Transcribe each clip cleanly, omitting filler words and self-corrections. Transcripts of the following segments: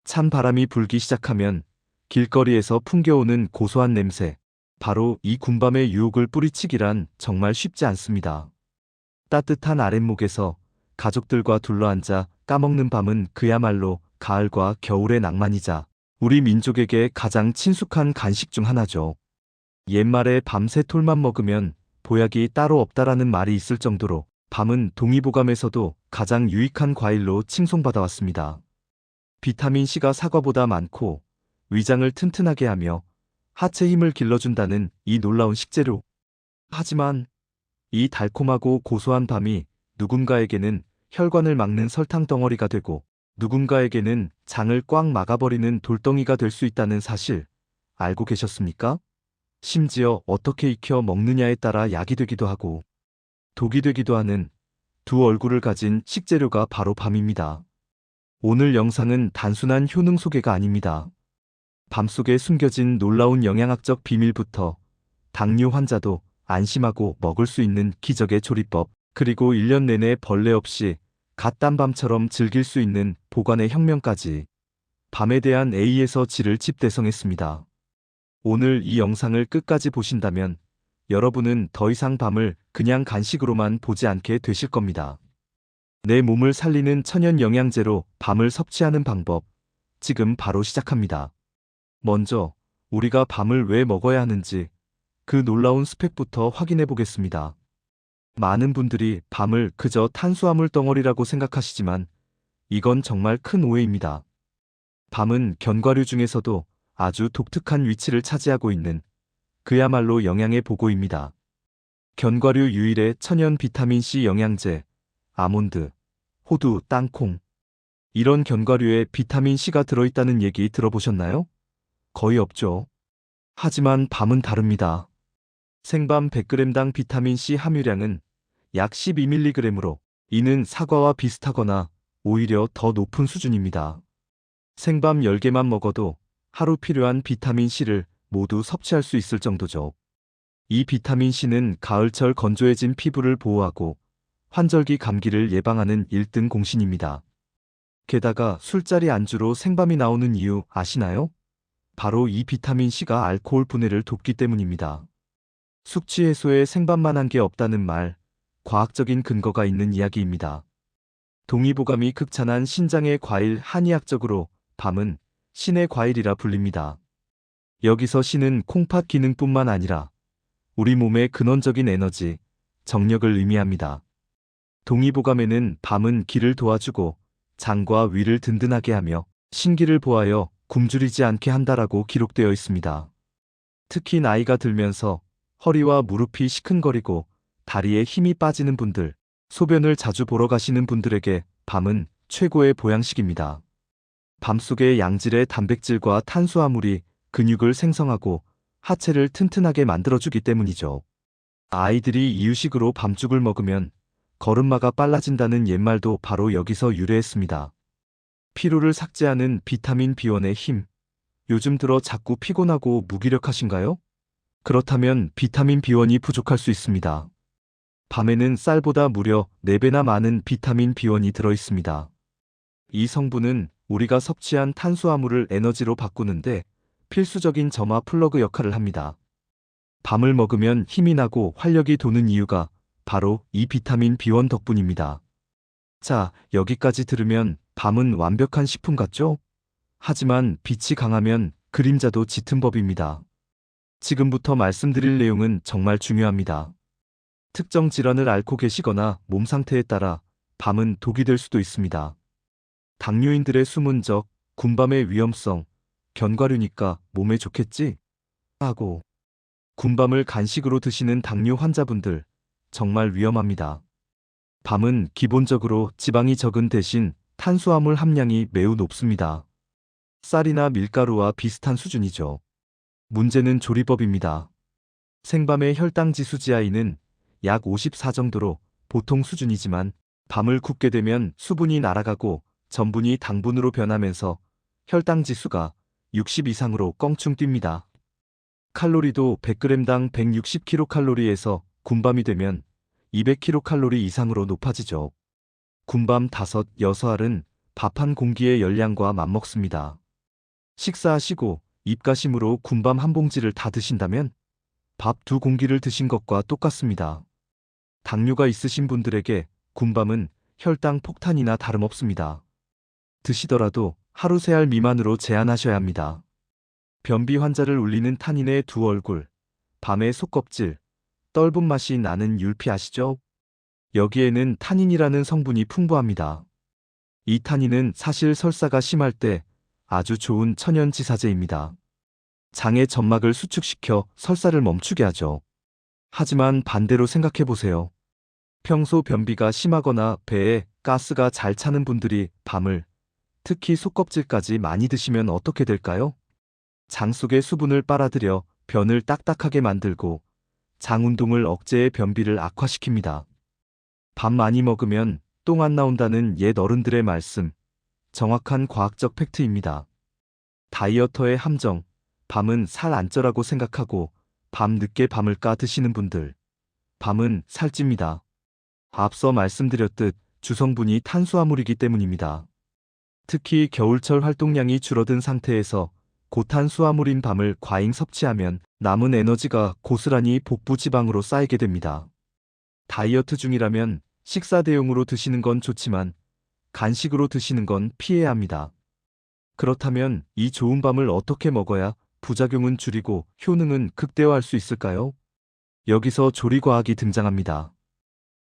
찬 바람이 불기 시작하면 길거리에서 풍겨오는 고소한 냄새. 바로 이 군밤의 유혹을 뿌리치기란 정말 쉽지 않습니다. 따뜻한 아랫목에서 가족들과 둘러앉아 까먹는 밤은 그야말로 가을과 겨울의 낭만이자 우리 민족에게 가장 친숙한 간식 중 하나죠. 옛말에 밤새 톨만 먹으면 보약이 따로 없다라는 말이 있을 정도로 밤은 동의보감에서도 가장 유익한 과일로 칭송받아왔습니다. 비타민C가 사과보다 많고 위장을 튼튼하게 하며 하체 힘을 길러준다는 이 놀라운 식재료. 하지만 이 달콤하고 고소한 밤이 누군가에게는 혈관을 막는 설탕 덩어리가 되고 누군가에게는 장을 꽉 막아버리는 돌덩이가 될 수 있다는 사실 알고 계셨습니까? 심지어 어떻게 익혀 먹느냐에 따라 약이 되기도 하고 독이 되기도 하는 두 얼굴을 가진 식재료가 바로 밤입니다. 오늘 영상은 단순한 효능 소개가 아닙니다. 밤속에 숨겨진 놀라운 영양학적 비밀부터 당뇨 환자도 안심하고 먹을 수 있는 기적의 조리법, 그리고 1년 내내 벌레 없이 갓 단 밤처럼 즐길 수 있는 보관의 혁명까지 밤에 대한 A에서 G를 집대성했습니다. 오늘 이 영상을 끝까지 보신다면 여러분은 더 이상 밤을 그냥 간식으로만 보지 않게 되실 겁니다. 내 몸을 살리는 천연 영양제로 밤을 섭취하는 방법, 지금 바로 시작합니다. 먼저 우리가 밤을 왜 먹어야 하는지 그 놀라운 스펙부터 확인해 보겠습니다. 많은 분들이 밤을 그저 탄수화물 덩어리라고 생각하시지만 이건 정말 큰 오해입니다. 밤은 견과류 중에서도 아주 독특한 위치를 차지하고 있는 그야말로 영양의 보고입니다. 견과류 유일의 천연 비타민C 영양제, 아몬드, 호두, 땅콩. 이런 견과류에 비타민C가 들어있다는 얘기 들어보셨나요? 거의 없죠. 하지만 밤은 다릅니다. 생밤 100g당 비타민C 함유량은 약 12mg으로 이는 사과와 비슷하거나 오히려 더 높은 수준입니다. 생밤 10개만 먹어도 하루 필요한 비타민C를 모두 섭취할 수 있을 정도죠. 이 비타민C는 가을철 건조해진 피부를 보호하고 환절기 감기를 예방하는 1등 공신입니다. 게다가 술자리 안주로 생밤이 나오는 이유 아시나요? 바로 이 비타민C가 알코올 분해를 돕기 때문입니다. 숙취 해소에 생밤만한 게 없다는 말, 과학적인 근거가 있는 이야기입니다. 동의보감이 극찬한 신장의 과일 한의학적으로 밤은 신의 과일이라 불립니다. 여기서 신은 콩팥 기능뿐만 아니라 우리 몸의 근원적인 에너지, 정력을 의미합니다. 동의보감에는 밤은 기를 도와주고 장과 위를 든든하게 하며 신기를 보하여 굶주리지 않게 한다라고 기록되어 있습니다. 특히 나이가 들면서 허리와 무릎이 시큰거리고 다리에 힘이 빠지는 분들, 소변을 자주 보러 가시는 분들에게 밤은 최고의 보양식입니다. 밤속의 양질의 단백질과 탄수화물이 근육을 생성하고 하체를 튼튼하게 만들어주기 때문이죠. 아이들이 이유식으로 밤죽을 먹으면 걸음마가 빨라진다는 옛말도 바로 여기서 유래했습니다. 피로를 삭제하는 비타민 B1의 힘. 요즘 들어 자꾸 피곤하고 무기력하신가요? 그렇다면 비타민 B1이 부족할 수 있습니다. 밤에는 쌀보다 무려 4배나 많은 비타민 B1이 들어있습니다. 이 성분은 우리가 섭취한 탄수화물을 에너지로 바꾸는데 필수적인 점화 플러그 역할을 합니다. 밤을 먹으면 힘이 나고 활력이 도는 이유가 바로 이 비타민 B1 덕분입니다. 자, 여기까지 들으면 밤은 완벽한 식품 같죠? 하지만 빛이 강하면 그림자도 짙은 법입니다. 지금부터 말씀드릴 내용은 정말 중요합니다. 특정 질환을 앓고 계시거나 몸 상태에 따라 밤은 독이 될 수도 있습니다. 당뇨인들의 숨은 적, 군밤의 위험성, 견과류니까 몸에 좋겠지? 하고 군밤을 간식으로 드시는 당뇨 환자분들 정말 위험합니다. 밤은 기본적으로 지방이 적은 대신 탄수화물 함량이 매우 높습니다. 쌀이나 밀가루와 비슷한 수준이죠. 문제는 조리법입니다. 생밤의 혈당 지수 GI는 약 54 정도로 보통 수준이지만 밤을 굽게 되면 수분이 날아가고 전분이 당분으로 변하면서 혈당 지수가 60 이상으로 껑충 뜁니다. 칼로리도 100g당 160kcal에서 군밤이 되면 200kcal 이상으로 높아지죠. 군밤 5, 6알은 밥 한 공기의 열량과 맞먹습니다. 식사하시고 입가심으로 군밤 한 봉지를 다 드신다면 밥 두 공기를 드신 것과 똑같습니다. 당뇨가 있으신 분들에게 군밤은 혈당 폭탄이나 다름없습니다. 드시더라도 하루 3알 미만으로 제한하셔야 합니다. 변비 환자를 울리는 탄닌의 두 얼굴, 밤의 속껍질, 떫은 맛이 나는 율피 아시죠? 여기에는 탄닌이라는 성분이 풍부합니다. 이 탄닌은 사실 설사가 심할 때 아주 좋은 천연지사제입니다. 장의 점막을 수축시켜 설사를 멈추게 하죠. 하지만 반대로 생각해 보세요. 평소 변비가 심하거나 배에 가스가 잘 차는 분들이 밤을, 특히 속껍질까지 많이 드시면 어떻게 될까요? 장 속의 수분을 빨아들여 변을 딱딱하게 만들고 장 운동을 억제해 변비를 악화시킵니다. 밥 많이 먹으면 똥 안 나온다는 옛 어른들의 말씀, 정확한 과학적 팩트입니다. 다이어터의 함정, 밤은 살 안 쪄라고 생각하고 밤 늦게 밤을 까 드시는 분들, 밤은 살찝니다. 앞서 말씀드렸듯 주성분이 탄수화물이기 때문입니다. 특히 겨울철 활동량이 줄어든 상태에서 고탄수화물인 밤을 과잉 섭취하면 남은 에너지가 고스란히 복부 지방으로 쌓이게 됩니다. 다이어트 중이라면 식사 대용으로 드시는 건 좋지만 간식으로 드시는 건 피해야 합니다. 그렇다면 이 좋은 밤을 어떻게 먹어야 부작용은 줄이고 효능은 극대화할 수 있을까요? 여기서 조리과학이 등장합니다.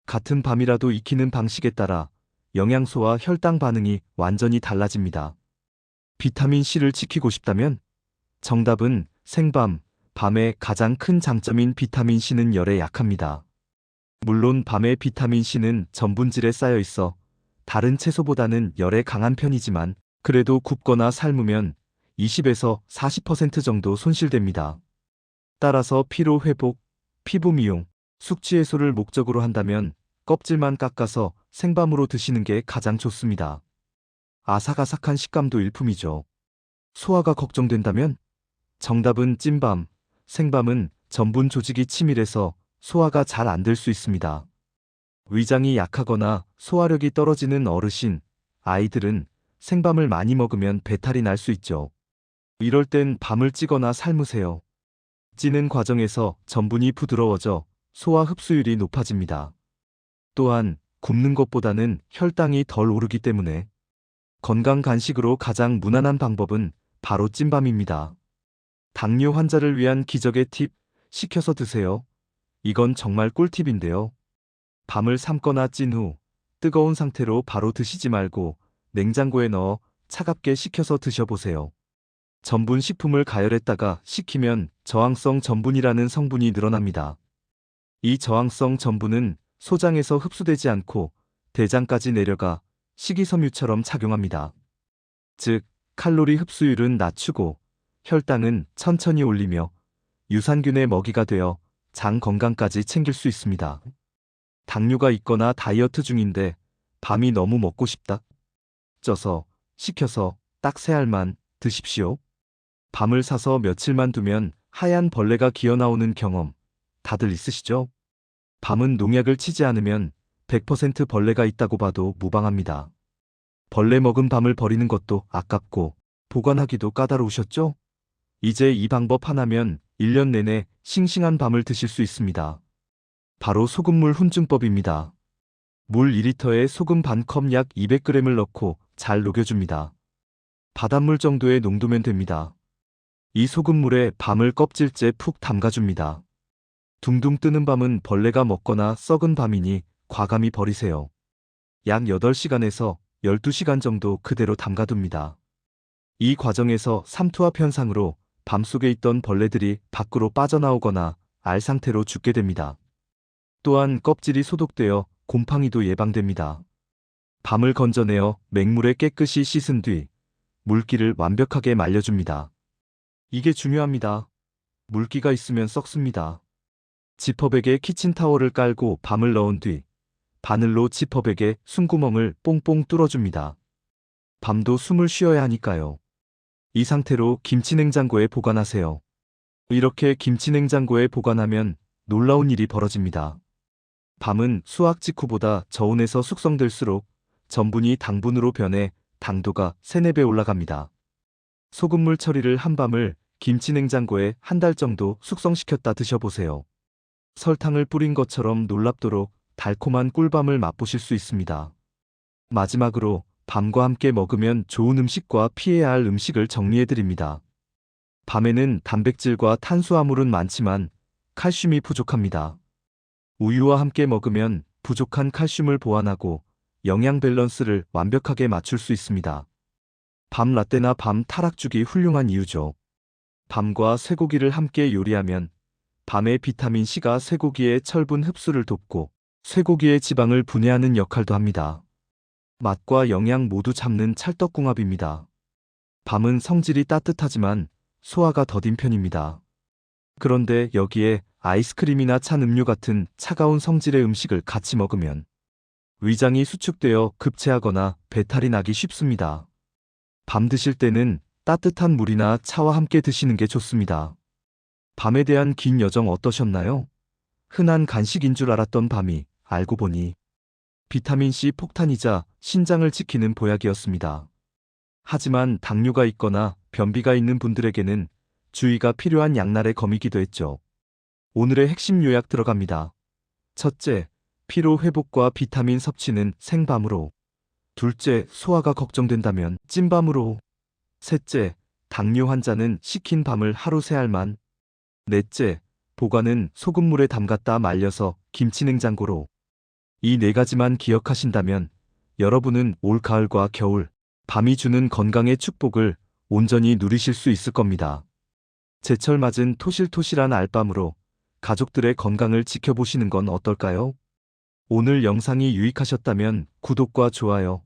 같은 밤이라도 익히는 방식에 따라 영양소와 혈당 반응이 완전히 달라집니다. 비타민C를 지키고 싶다면 정답은 생밤, 밤의 가장 큰 장점인 비타민C는 열에 약합니다. 물론 밤의 비타민C는 전분질에 쌓여 있어 다른 채소보다는 열에 강한 편이지만 그래도 굽거나 삶으면 20에서 40% 정도 손실됩니다. 따라서 피로 회복, 피부 미용, 숙취 해소를 목적으로 한다면 껍질만 깎아서 생밤으로 드시는 게 가장 좋습니다. 아삭아삭한 식감도 일품이죠. 소화가 걱정된다면 정답은 찐밤, 생밤은 전분 조직이 치밀해서 소화가 잘 안 될 수 있습니다. 위장이 약하거나 소화력이 떨어지는 어르신, 아이들은 생밤을 많이 먹으면 배탈이 날 수 있죠. 이럴 땐 밤을 찌거나 삶으세요. 찌는 과정에서 전분이 부드러워져 소화 흡수율이 높아집니다. 또한 굽는 것보다는 혈당이 덜 오르기 때문에 건강 간식으로 가장 무난한 방법은 바로 찐밤입니다. 당뇨 환자를 위한 기적의 팁, 식혀서 드세요. 이건 정말 꿀팁인데요. 밤을 삶거나 찐 후 뜨거운 상태로 바로 드시지 말고 냉장고에 넣어 차갑게 식혀서 드셔보세요. 전분 식품을 가열했다가 식히면 저항성 전분이라는 성분이 늘어납니다. 이 저항성 전분은 소장에서 흡수되지 않고 대장까지 내려가 식이섬유처럼 작용합니다. 즉, 칼로리 흡수율은 낮추고 혈당은 천천히 올리며 유산균의 먹이가 되어 장 건강까지 챙길 수 있습니다. 당뇨가 있거나 다이어트 중인데 밤이 너무 먹고 싶다. 쪄서, 식혀서 딱 3알만 드십시오. 밤을 사서 며칠만 두면 하얀 벌레가 기어나오는 경험 다들 있으시죠? 밤은 농약을 치지 않으면 100% 벌레가 있다고 봐도 무방합니다. 벌레 먹은 밤을 버리는 것도 아깝고 보관하기도 까다로우셨죠? 이제 이 방법 하나면 1년 내내 싱싱한 밤을 드실 수 있습니다. 바로 소금물 훈증법입니다. 물 2리터에 소금 반컵 약 200g을 넣고 잘 녹여줍니다. 바닷물 정도의 농도면 됩니다. 이 소금물에 밤을 껍질째 푹 담가줍니다. 둥둥 뜨는 밤은 벌레가 먹거나 썩은 밤이니 과감히 버리세요. 약 8시간에서 12시간 정도 그대로 담가둡니다. 이 과정에서 삼투압 현상으로 밤속에 있던 벌레들이 밖으로 빠져나오거나 알 상태로 죽게 됩니다. 또한 껍질이 소독되어 곰팡이도 예방됩니다. 밤을 건져내어 맹물에 깨끗이 씻은 뒤 물기를 완벽하게 말려줍니다. 이게 중요합니다. 물기가 있으면 썩습니다. 지퍼백에 키친타월을 깔고 밤을 넣은 뒤 바늘로 지퍼백에 숨구멍을 뽕뽕 뚫어줍니다. 밤도 숨을 쉬어야 하니까요. 이 상태로 김치냉장고에 보관하세요. 이렇게 김치냉장고에 보관하면 놀라운 일이 벌어집니다. 밤은 수확 직후보다 저온에서 숙성될수록 전분이 당분으로 변해 당도가 3, 4배 올라갑니다. 소금물 처리를 한 밤을 김치 냉장고에 한 달 정도 숙성시켰다 드셔보세요. 설탕을 뿌린 것처럼 놀랍도록 달콤한 꿀밤을 맛보실 수 있습니다. 마지막으로 밤과 함께 먹으면 좋은 음식과 피해야 할 음식을 정리해드립니다. 밤에는 단백질과 탄수화물은 많지만 칼슘이 부족합니다. 우유와 함께 먹으면 부족한 칼슘을 보완하고 영양 밸런스를 완벽하게 맞출 수 있습니다. 밤 라떼나 밤 타락죽이 훌륭한 이유죠. 밤과 쇠고기를 함께 요리하면 밤의 비타민C가 쇠고기의 철분 흡수를 돕고 쇠고기의 지방을 분해하는 역할도 합니다. 맛과 영양 모두 잡는 찰떡궁합입니다. 밤은 성질이 따뜻하지만 소화가 더딘 편입니다. 그런데 여기에 아이스크림이나 찬 음료 같은 차가운 성질의 음식을 같이 먹으면 위장이 수축되어 급체하거나 배탈이 나기 쉽습니다. 밤 드실 때는 따뜻한 물이나 차와 함께 드시는 게 좋습니다. 밤에 대한 긴 여정 어떠셨나요? 흔한 간식인 줄 알았던 밤이 알고 보니 비타민C 폭탄이자 신장을 지키는 보약이었습니다. 하지만 당뇨가 있거나 변비가 있는 분들에게는 주의가 필요한 양날의 검이기도 했죠. 오늘의 핵심 요약 들어갑니다. 첫째, 피로 회복과 비타민 섭취는 생밤으로. 둘째, 소화가 걱정된다면 찐밤으로. 셋째, 당뇨 환자는 식힌 밤을 하루 3알만. 넷째, 보관은 소금물에 담갔다 말려서 김치냉장고로. 이 4가지만 기억하신다면 여러분은 올 가을과 겨울, 밤이 주는 건강의 축복을 온전히 누리실 수 있을 겁니다. 제철 맞은 토실토실한 알밤으로 가족들의 건강을 지켜보시는 건 어떨까요? 오늘 영상이 유익하셨다면 구독과 좋아요,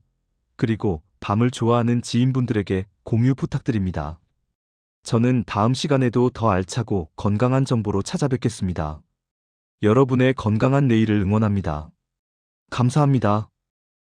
그리고 밤을 좋아하는 지인분들에게 공유 부탁드립니다. 저는 다음 시간에도 더 알차고 건강한 정보로 찾아뵙겠습니다. 여러분의 건강한 내일을 응원합니다. 감사합니다.